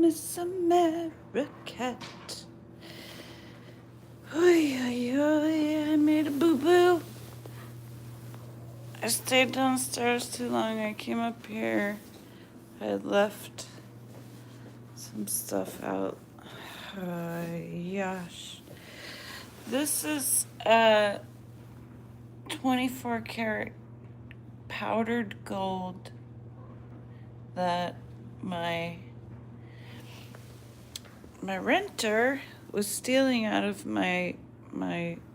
Miss America. Oy, oy, oy, I made a boo-boo. I stayed downstairs too long. I came up here. I had left some stuff out. Gosh. This is a 24 karat powdered gold that my renter was stealing out of my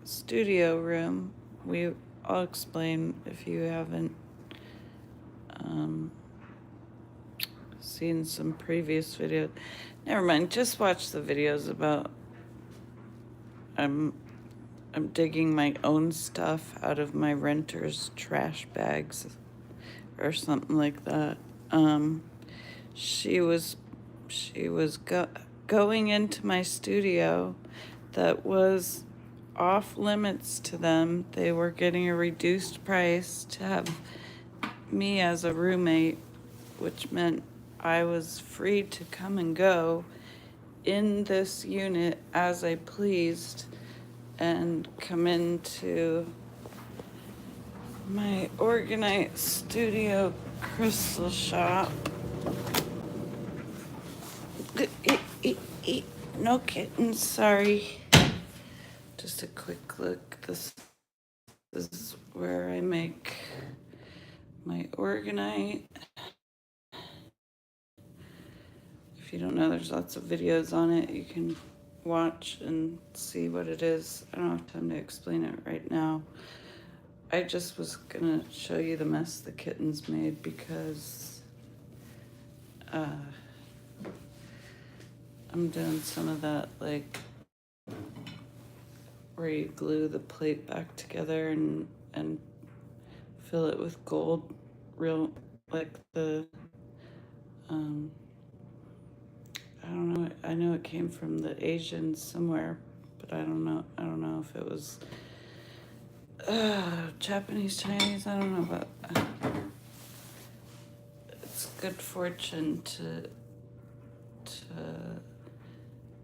studio room. I'll explain if you haven't seen some previous videos. Never mind, just watch the videos about I'm digging my own stuff out of my renter's trash bags or something like that. She was going into my studio that was off limits to them. They were getting a reduced price to have me as a roommate, which meant I was free to come and go in this unit as I pleased and come into my Organite Studio crystal shop. No kittens, sorry. Just a quick look. This is where I make my Organite. If you don't know, there's lots of videos on it. You can watch and see what it is. I don't have time to explain it right now. I just was gonna show you the mess the kittens made because I'm doing some of that, like where you glue the plate back together and fill it with gold, real like the I don't know. I know it came from the Asians somewhere, but I don't know if it was Japanese, Chinese. I don't know, but it's good fortune to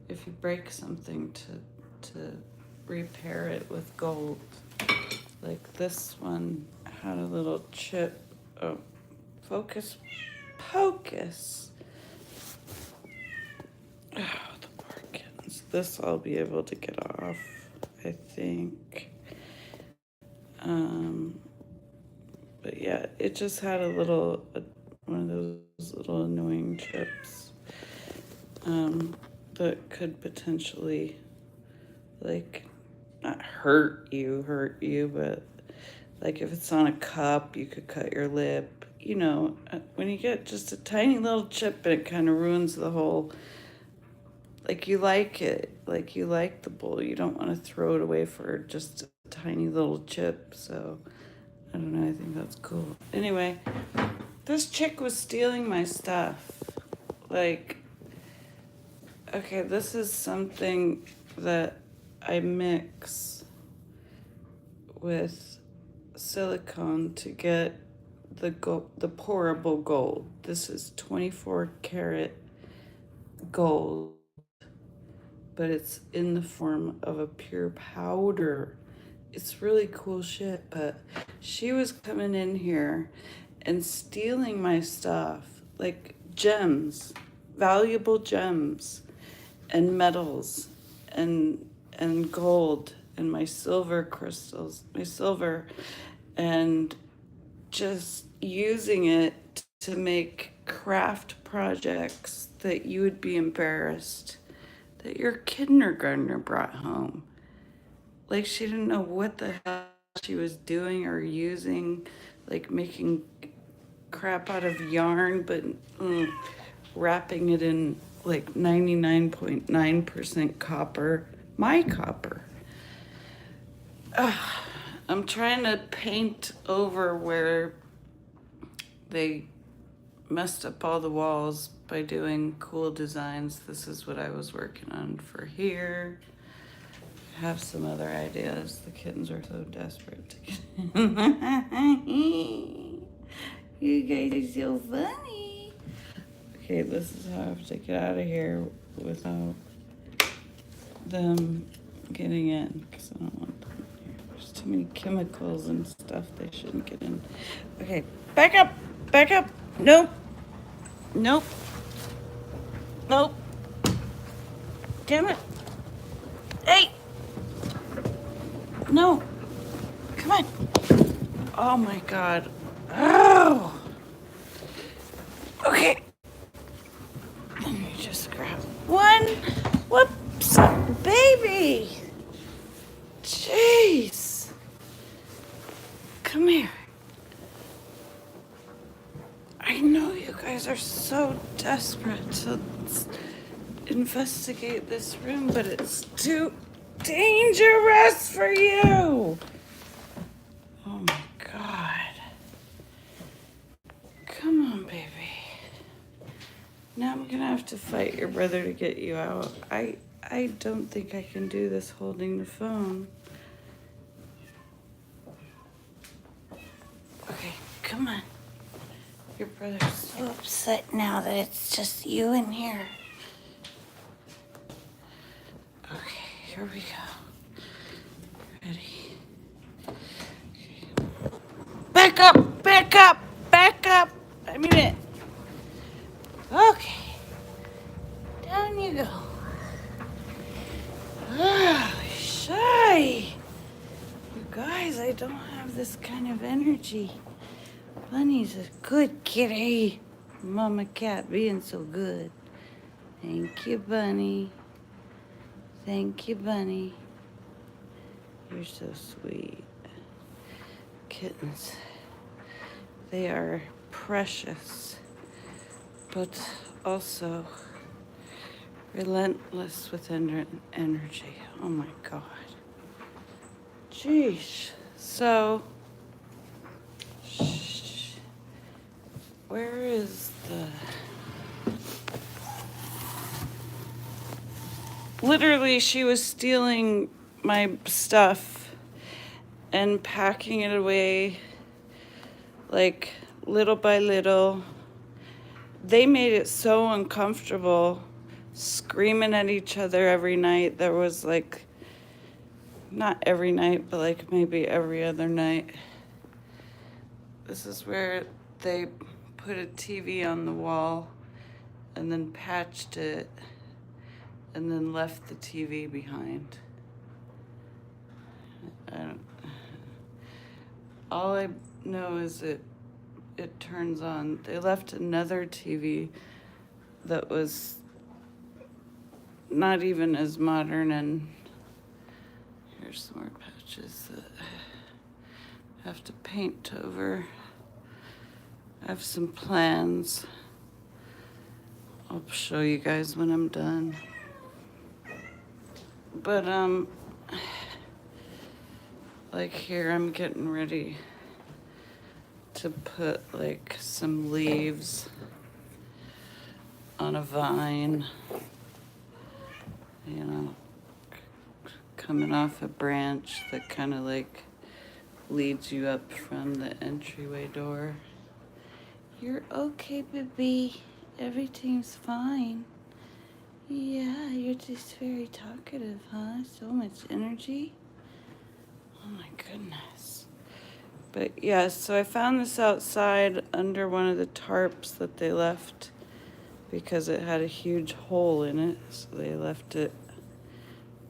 if you break something to repair it with gold. Like this one had a little chip. Oh, focus. Oh, the poor kittens. This I'll be able to get off, I think. But yeah, it just had one of those little annoying chips that could potentially, like, not hurt you, but like if it's on a cup, you could cut your lip. You know, when you get just a tiny little chip and it kind of ruins the whole, like you like it, like you like the bowl. You don't want to throw it away for just a tiny little chip. So I don't know, I think that's cool. Anyway, this chick was stealing my stuff. Like, okay, this is something that I mix with silicone to get the pourable gold. This is 24 karat gold, but it's in the form of a pure powder. It's really cool shit, but she was coming in here and stealing my stuff, like gems, valuable gems and metals and gold and my silver crystals, and just using it to make craft projects that you would be embarrassed that your kindergartner brought home. Like, she didn't know what the hell she was doing or using, like making crap out of yarn, but wrapping it in like 99.9% copper, my copper. I'm trying to paint over where they messed up all the walls by doing cool designs. This is what I was working on for here. I have some other ideas. The kittens are so desperate to get in. You guys are so funny. Okay, this is how I have to get out of here without them getting in, because I don't want them in here. There's too many chemicals and stuff they shouldn't get in. Okay, back up, back up. Nope, nope, nope. Damn it. Hey, no, come on. Oh my God. Oh. Okay. Let me just grab one. Whoops, baby. Jeez. Come here. I know you guys are so desperate to investigate this room, but it's too dangerous for you. Oh my God. Come on, baby. Now I'm gonna have to fight your brother to get you out. I don't think I can do this holding the phone. Okay, come on. Your brother's so upset now that it's just you in here. Okay, here we go. Ready? Okay. Back up, back up, back up. I mean it. Okay. Down you go. Oh, shy. You guys, I don't have this kind of energy. Bunny's a good kitty. Mama cat being so good. Thank you, Bunny. Thank you, Bunny. You're so sweet. Kittens. They are precious, but also relentless with energy. Oh my God. Jeez. So, where is the... Literally, she was stealing my stuff and packing it away, like, little by little. They made it so uncomfortable, screaming at each other every night. There was, like, not every night, but, like, maybe every other night. This is where they put a TV on the wall and then patched it and then left the TV behind. All I know is it turns on. They left another TV that was not even as modern, and here's some more patches that I have to paint over. I have some plans. I'll show you guys when I'm done. But like here, I'm getting ready to put like some leaves on a vine, you know, coming off a branch that kind of like leads you up from the entryway door. You're okay, baby. Everything's fine. Yeah, you're just very talkative, huh? So much energy. Oh my goodness. But yeah, so I found this outside under one of the tarps that they left because it had a huge hole in it. So they left it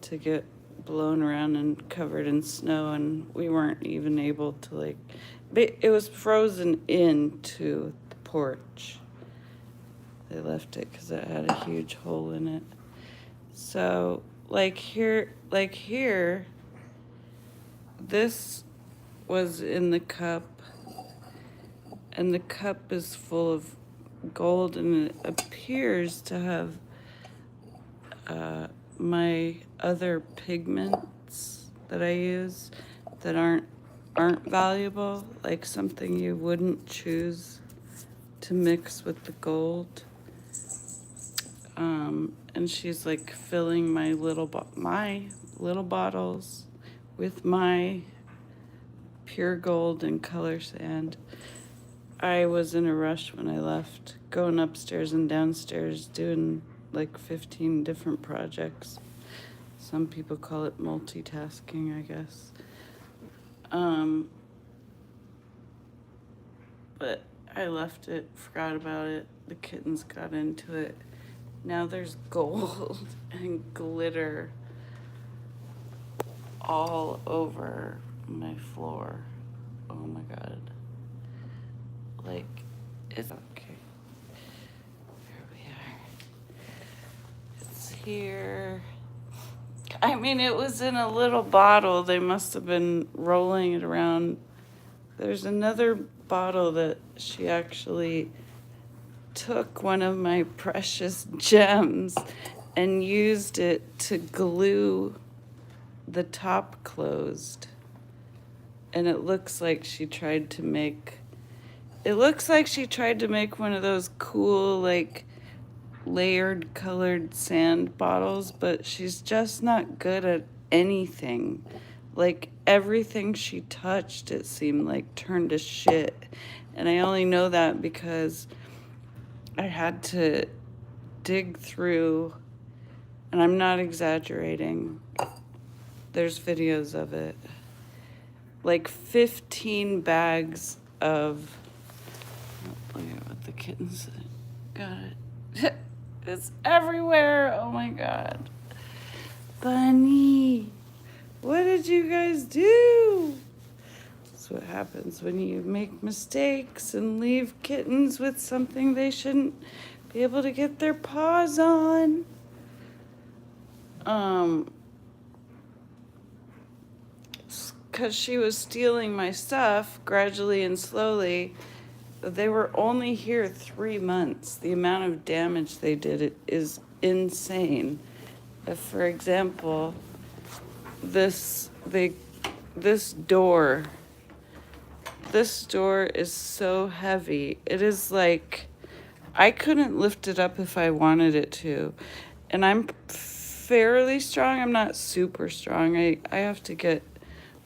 to get blown around and covered in snow, and we weren't even able to like, it was frozen into the porch. They left it because it had a huge hole in it. So like here, this was in the cup, and the cup is full of gold, and it appears to have my other pigments that I use that aren't valuable, like something you wouldn't choose to mix with the gold. And she's like filling my little bottles with my pure gold and color sand. I was in a rush when I left going upstairs and downstairs doing like 15 different projects. Some people call it multitasking, I guess. But I left it, forgot about it. The kittens got into it. Now there's gold and glitter all over my floor. Oh my God. Like, it's okay. Here we are. It's here. I mean, it was in a little bottle. They must have been rolling it around. There's another bottle that she actually took one of my precious gems and used it to glue the top closed. And it looks like she tried to make one of those cool, like, layered colored sand bottles, but she's just not good at anything. Like, everything she touched, it seemed like, turned to shit. And I only know that because I had to dig through, and I'm not exaggerating, there's videos of it, like 15 bags of, look at what the kittens got it. It's everywhere. Oh my God. Bunny, what did you guys do? That's what happens when you make mistakes and leave kittens with something they shouldn't be able to get their paws on. Because she was stealing my stuff gradually and slowly. They were only here 3 months. The amount of damage they did is insane. For example, this door is so heavy. It is like, I couldn't lift it up if I wanted it to. And I'm fairly strong. I'm not super strong. I have to get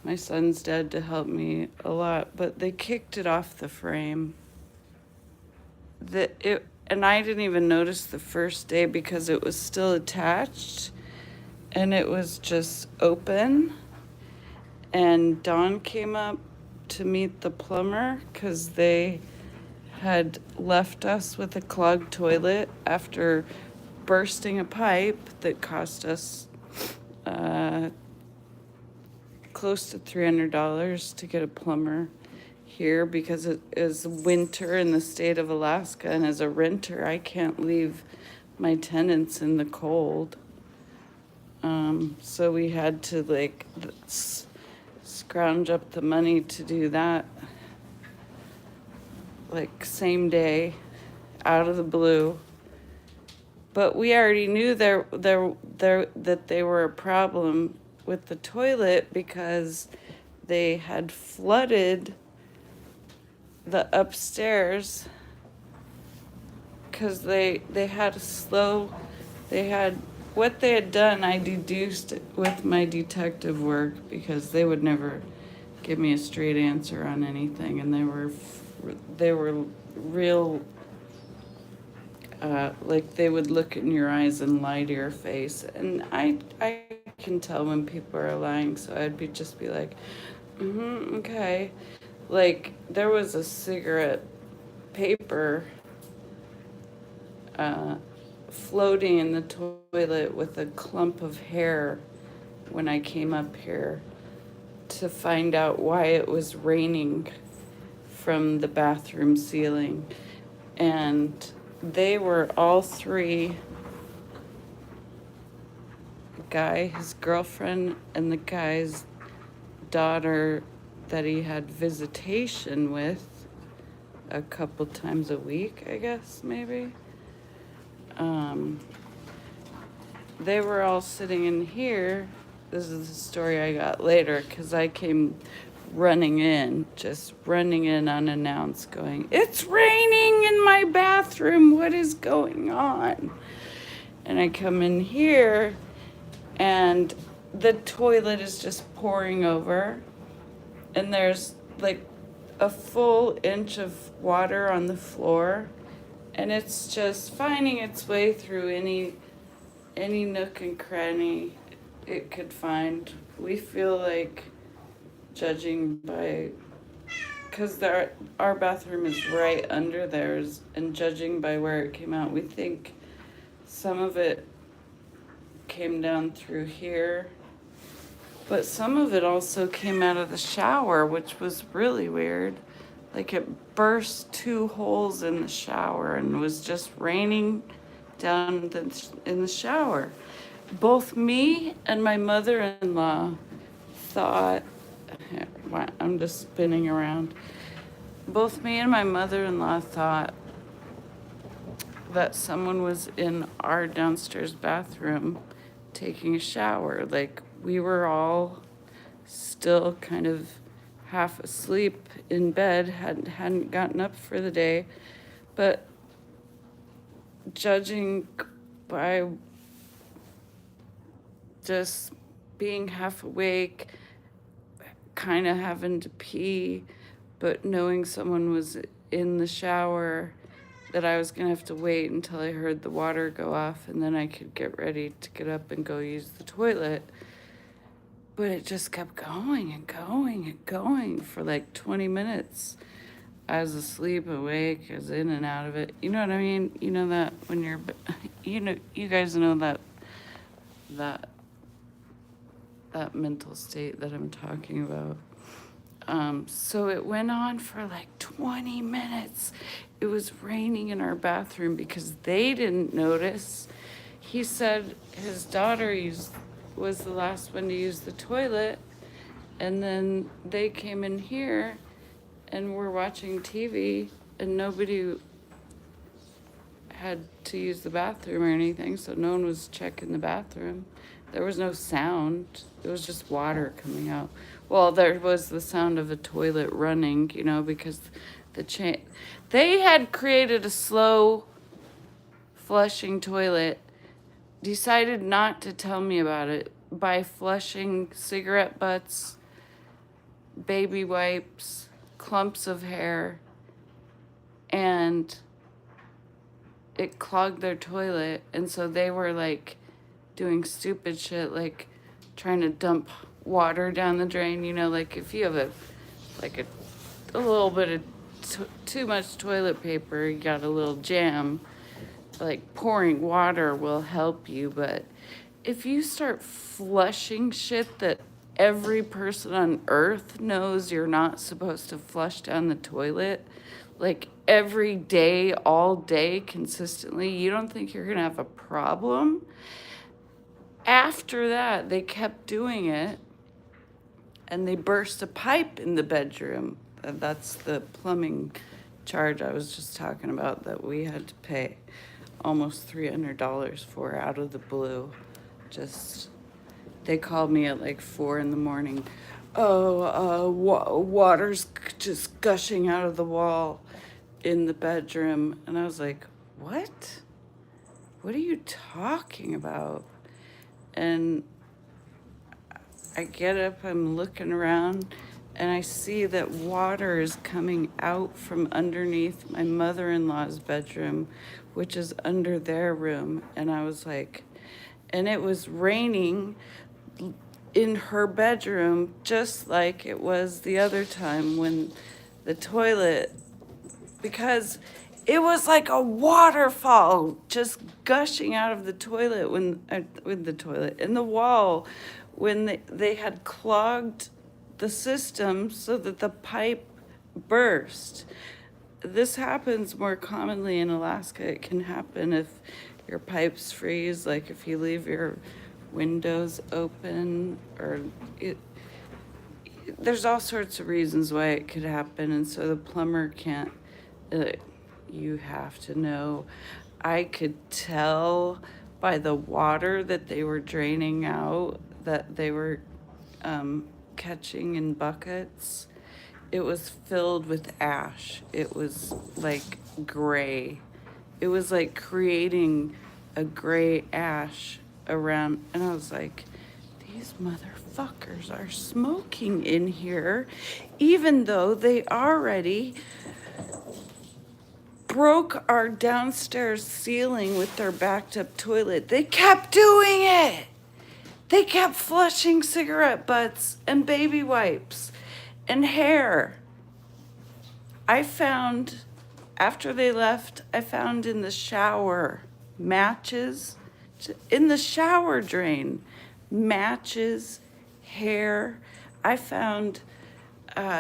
my son's dad to help me a lot, but they kicked it off the frame. And I didn't even notice the first day because it was still attached and it was just open. And Dawn came up to meet the plumber because they had left us with a clogged toilet after bursting a pipe that cost us close to $300 to get a plumber here because it is winter in the state of Alaska, and as a renter I can't leave my tenants in the cold. So we had to like scrounge up the money to do that, like same day, out of the blue. But we already knew that they were a problem with the toilet because they had flooded the upstairs because they had what they had done. I deduced with my detective work because they would never give me a straight answer on anything, and they were real like they would look in your eyes and lie to your face, and I can tell when people are lying, so I'd just be like, okay. Like, there was a cigarette paper floating in the toilet with a clump of hair when I came up here to find out why it was raining from the bathroom ceiling. And they were all three, the guy, his girlfriend, and the guy's daughter that he had visitation with a couple times a week, I guess, maybe. They were all sitting in here. This is the story I got later because I came just running in unannounced, going, "It's raining in my bathroom. What is going on?" And I come in here and the toilet is just pouring over. And there's like a full inch of water on the floor, And it's just finding its way through any nook and cranny it could find. We feel like, judging by, because our bathroom is right under theirs, and judging by where it came out, we think some of it came down through here, but some of it also came out of the shower, which was really weird. Like, it burst 2 holes in the shower and was just raining down in the shower. Both me and my mother-in-law thought, I'm just spinning around. Both me and my mother-in-law thought that someone was in our downstairs bathroom taking a shower. Like, we were all still kind of half asleep in bed, hadn't gotten up for the day, but judging by just being half awake, kind of having to pee, but knowing someone was in the shower, that I was gonna have to wait until I heard the water go off, and then I could get ready to get up and go use the toilet. But it just kept going and going and going for like 20 minutes. I was asleep, awake, I was in and out of it. You know what I mean? You know that when you're, you guys know that mental state that I'm talking about. So it went on for like 20 minutes. It was raining in our bathroom because they didn't notice. He said his daughter was the last one to use the toilet, and then they came in here and were watching TV, and nobody had to use the bathroom or anything, so no one was checking the bathroom. There was no sound. It was just water coming out. Well, there was the sound of a toilet running, because they had created a slow flushing toilet, decided not to tell me about it by flushing cigarette butts, baby wipes, clumps of hair, and it clogged their toilet. And so they were like doing stupid shit, like trying to dump water down the drain. Like if you have a little bit of too much toilet paper, you got a little jam, like pouring water will help you. But if you start flushing shit that every person on earth knows you're not supposed to flush down the toilet, like every day, all day, consistently, you don't think you're gonna have a problem? After that, they kept doing it, and they burst a pipe in the bedroom. That's the plumbing charge I was just talking about that we had to pay almost $300 for out of the blue. They called me at like 4 a.m. Water's just gushing out of the wall in the bedroom. And I was like, what? What are you talking about? And I get up, I'm looking around, and I see that water is coming out from underneath my mother-in-law's bedroom, which is under their room. And I was like, and it was raining in her bedroom just like it was the other time when the toilet, because it was like a waterfall just gushing out of the toilet in the wall, when they had clogged the system so that the pipe burst. This happens more commonly in Alaska. It can happen if your pipes freeze, like if you leave your windows open, or there's all sorts of reasons why it could happen. And so the plumber can't, you have to know. I could tell by the water that they were draining out that they were catching in buckets. It was filled with ash. It was like gray. It was like creating a gray ash around. And I was like, these motherfuckers are smoking in here, even though they already broke our downstairs ceiling with their backed up toilet. They kept doing it. They kept flushing cigarette butts and baby wipes and hair. I found, after they left, I found in the shower matches, in the shower drain, matches, hair. I found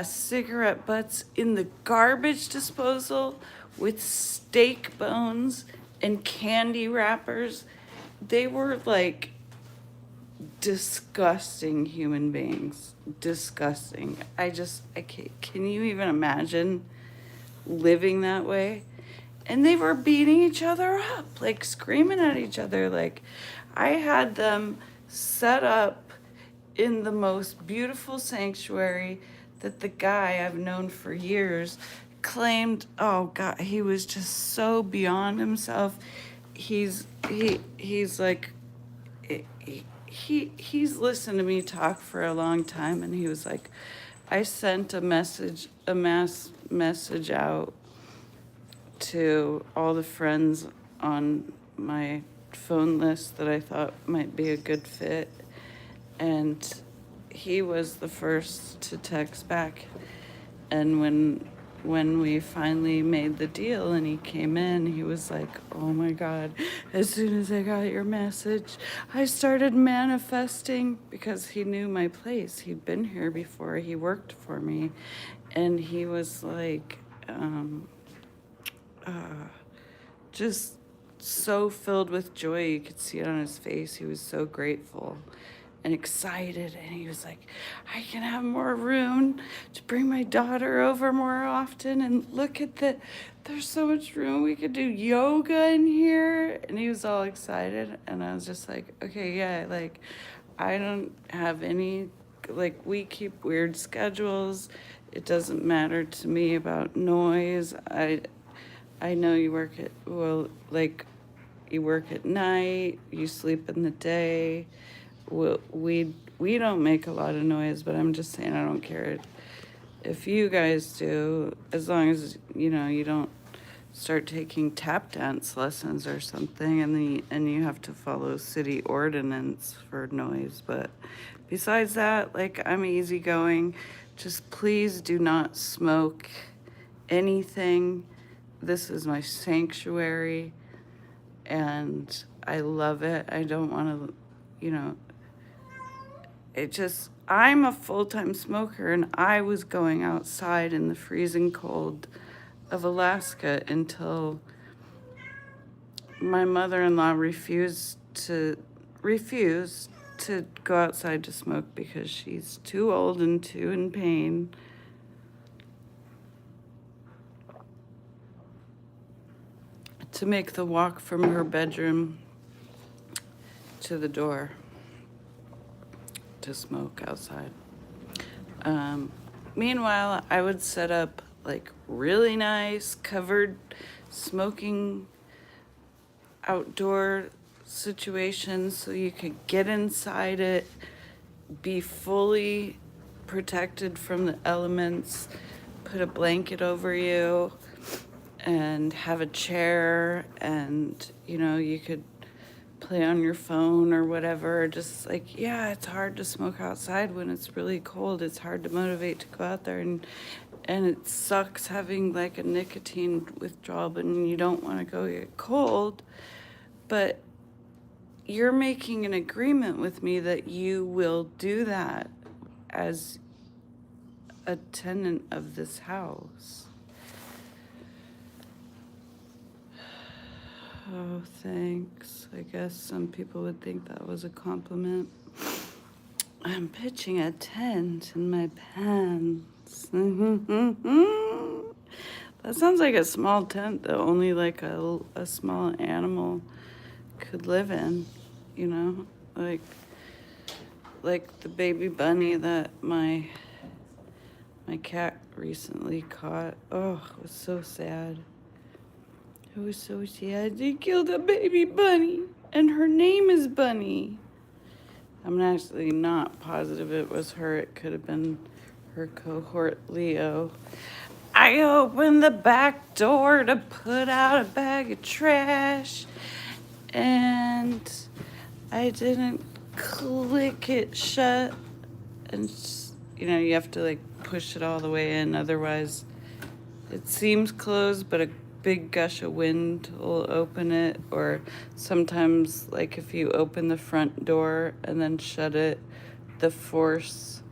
cigarette butts in the garbage disposal with steak bones and candy wrappers. They were like disgusting human beings. Disgusting. I can't, can you even imagine living that way? And they were beating each other up, like screaming at each other. Like, I had them set up in the most beautiful sanctuary that the guy I've known for years claimed. Oh God, he was just so beyond himself. He's like, he's listened to me talk for a long time, and he was like, I sent a mass message out to all the friends on my phone list that I thought might be a good fit, and he was the first to text back. And when we finally made the deal and he came in, he was like, oh my God, as soon as I got your message, I started manifesting, because he knew my place. He'd been here before. He worked for me. And he was like, just so filled with joy. You could see it on his face. He was so grateful and excited, and he was like, I can have more room to bring my daughter over more often, and look at there's so much room, we could do yoga in here. And he was all excited, and I was just like, okay, yeah, like, I don't have any, like, we keep weird schedules. It doesn't matter to me about noise. I know you work at, well, like, you work at night, you sleep in the day. We don't make a lot of noise, but I'm just saying, I don't care if you guys do, as long as, you know, you don't start taking tap dance lessons or something, and you have to follow city ordinance for noise. But besides that, like, I'm easygoing. Just please do not smoke anything. This is my sanctuary, and I love it. I don't want to, you know, I'm a full-time smoker, and I was going outside in the freezing cold of Alaska until my mother-in-law refused to go outside to smoke because she's too old and too in pain. To make the walk from her bedroom to the door to smoke outside. Meanwhile, I would set up like really nice covered smoking outdoor situations so you could get inside it, be fully protected from the elements, put a blanket over you, and have a chair, and, you know, you could play on your phone or whatever. Just like, yeah, it's hard to smoke outside when it's really cold. It's hard to motivate to go out there, and it sucks having like a nicotine withdrawal when you don't want to go get cold. But you're making an agreement with me that you will do that as a tenant of this house. Oh, thanks. I guess some people would think that was a compliment. I'm pitching a tent in my pants. That sounds like a small tent that only like a small animal could live in, you know? Like the baby bunny that my cat recently caught. Oh, it was so sad. It was so sad. They killed a baby bunny, and her name is Bunny. I'm actually not positive it was her. It could have been her cohort, Leo. I opened the back door to put out a bag of trash, and I didn't click it shut. And, you have to like push it all the way in. Otherwise, it seems closed, but a big gush of wind will open it. Or sometimes, like if you open the front door and then shut it, the force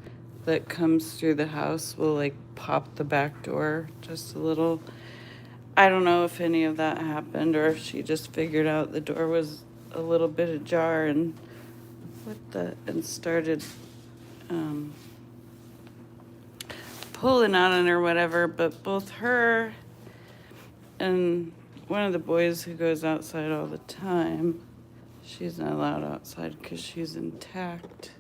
that comes through the house will like pop the back door just a little. I don't know if any of that happened or if she just figured out the door was a little bit ajar and started pulling on it or whatever. But both her and one of the boys who goes outside all the time, she's not allowed outside because she's intact.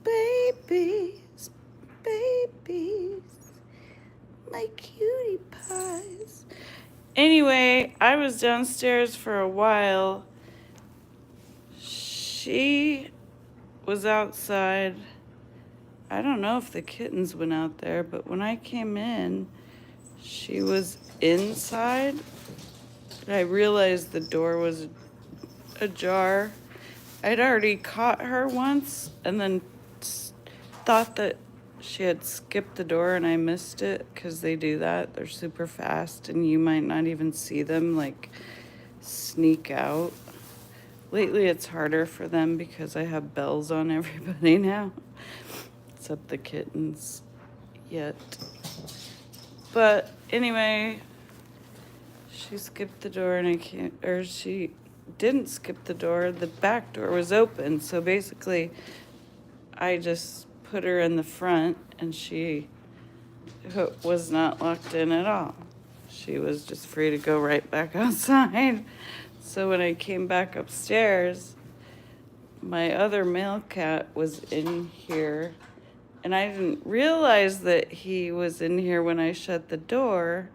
Babies, babies, my cutie pies. Anyway, I was downstairs for a while. She was outside. I don't know if the kittens went out there, but when I came in, she was inside. I realized the door was ajar. I'd already caught her once and then thought that she had skipped the door and I missed it because they do that. They're super fast and you might not even see them like sneak out. Lately it's harder for them because I have bells on everybody now, except the kittens yet. But anyway, she skipped the door and she didn't skip the door. The back door was open. So basically, I just put her in the front and she was not locked in at all. She was just free to go right back outside. So when I came back upstairs, my other male cat was in here. And I didn't realize that he was in here when I shut the door.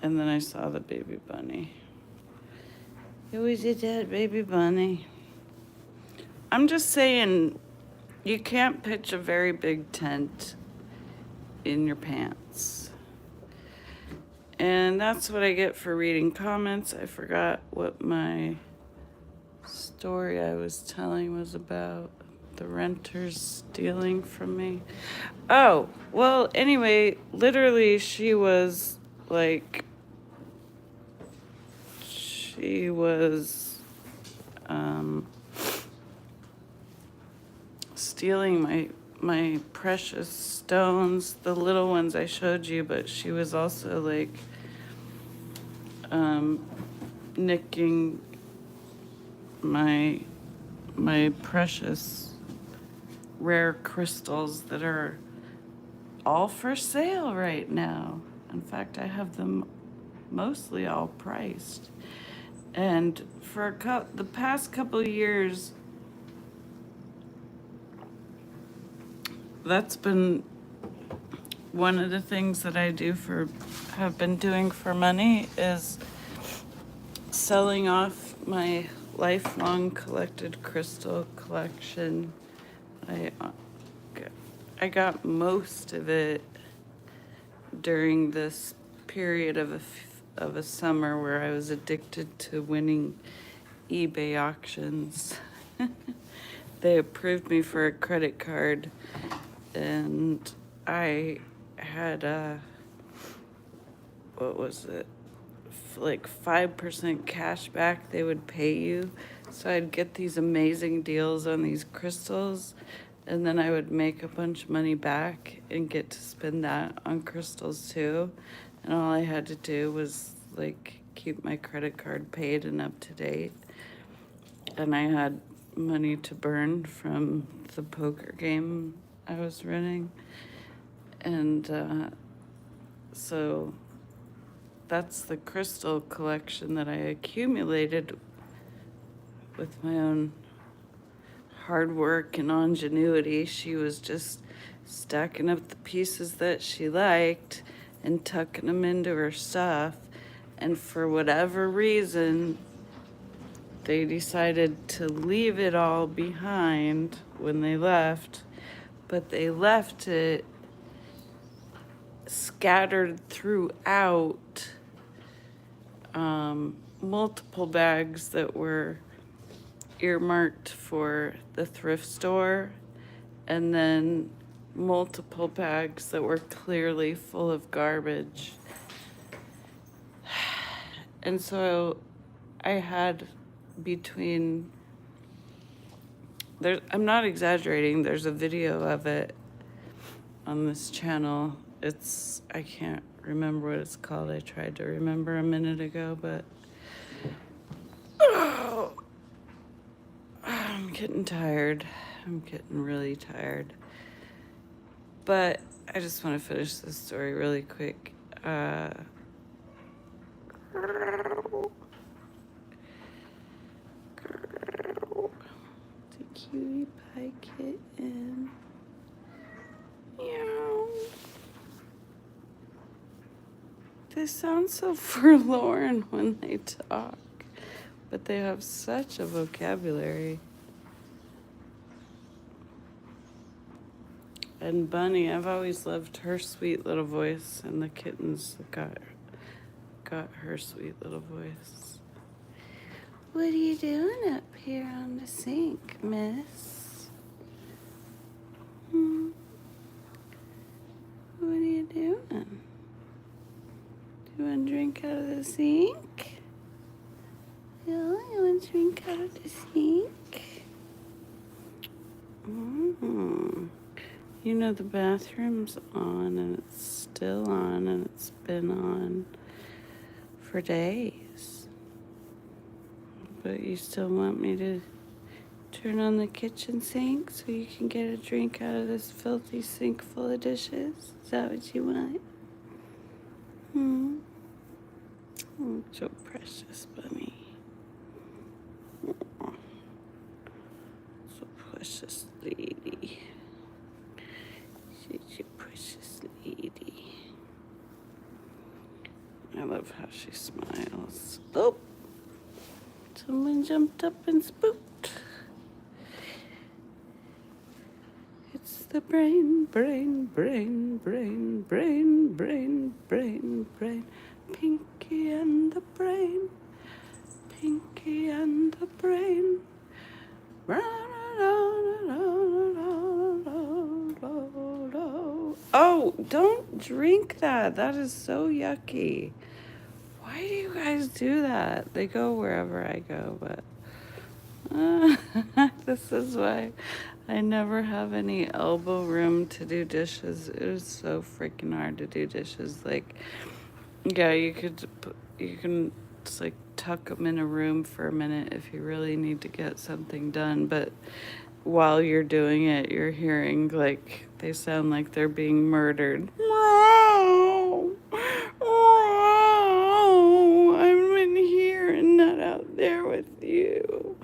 And then I saw the baby bunny. It was a dead baby bunny. I'm just saying, you can't pitch a very big tent in your pants. And that's what I get for reading comments. I forgot what my story I was telling was about. The renters stealing from me. Oh, well, anyway, literally she was stealing my precious stones, the little ones I showed you, but she was also like nicking my precious rare crystals that are all for sale right now. In fact, I have them mostly all priced. And for the past couple of years, that's been one of the things that I have been doing for money is selling off my lifelong collected crystal collection. I got most of it during this period of a summer where I was addicted to winning eBay auctions. They approved me for a credit card, and I had what was it? Like 5% cash back they would pay you. So I'd get these amazing deals on these crystals, and then I would make a bunch of money back and get to spend that on crystals too. And all I had to do was like keep my credit card paid and up to date. And I had money to burn from the poker game I was running. And so that's the crystal collection that I accumulated with my own hard work and ingenuity. She was just stacking up the pieces that she liked and tucking them into her stuff. And for whatever reason, they decided to leave it all behind when they left, but they left it scattered throughout multiple bags that were earmarked for the thrift store, and then multiple bags that were clearly full of garbage. And so I had between there, I'm not exaggerating, there's a video of it on this channel. I can't remember what it's called. I tried to remember a minute ago, but I'm getting tired. I'm getting really tired. But I just want to finish this story really quick. The cutie pie kitten. Meow. They sound so forlorn when they talk, but they have such a vocabulary. And Bunny, I've always loved her sweet little voice, and the kittens got her sweet little voice. What are you doing up here on the sink, miss? What are you doing? Do you want to drink out of the sink? Yeah, you want to drink out of the sink? You know the bathroom's on, and it's still on, and it's been on for days. But you still want me to turn on the kitchen sink so you can get a drink out of this filthy sink full of dishes? Is that what you want? Oh, so precious, Bunny. Oh, so precious lady. She's a precious lady. I love how she smiles. Oh, someone jumped up and spooked. It's the brain. Pinky and the brain. Pinky and the brain. Oh, don't drink that. That is so yucky. Why do you guys do that? They go wherever I go, but this is why I never have any elbow room to do dishes. It is so freaking hard to do dishes. Like, yeah, you can just like tuck them in a room for a minute if you really need to get something done, but while you're doing it, you're hearing like they sound like they're being murdered. I'm in here and not out there with you.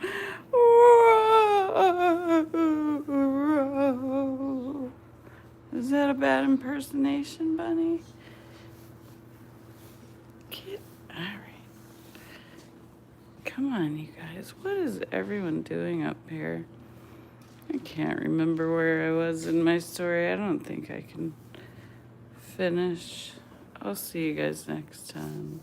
Is that a bad impersonation, Bunny? All right. Come on, you guys. What is everyone doing up here? I can't remember where I was in my story. I don't think I can finish. I'll see you guys next time.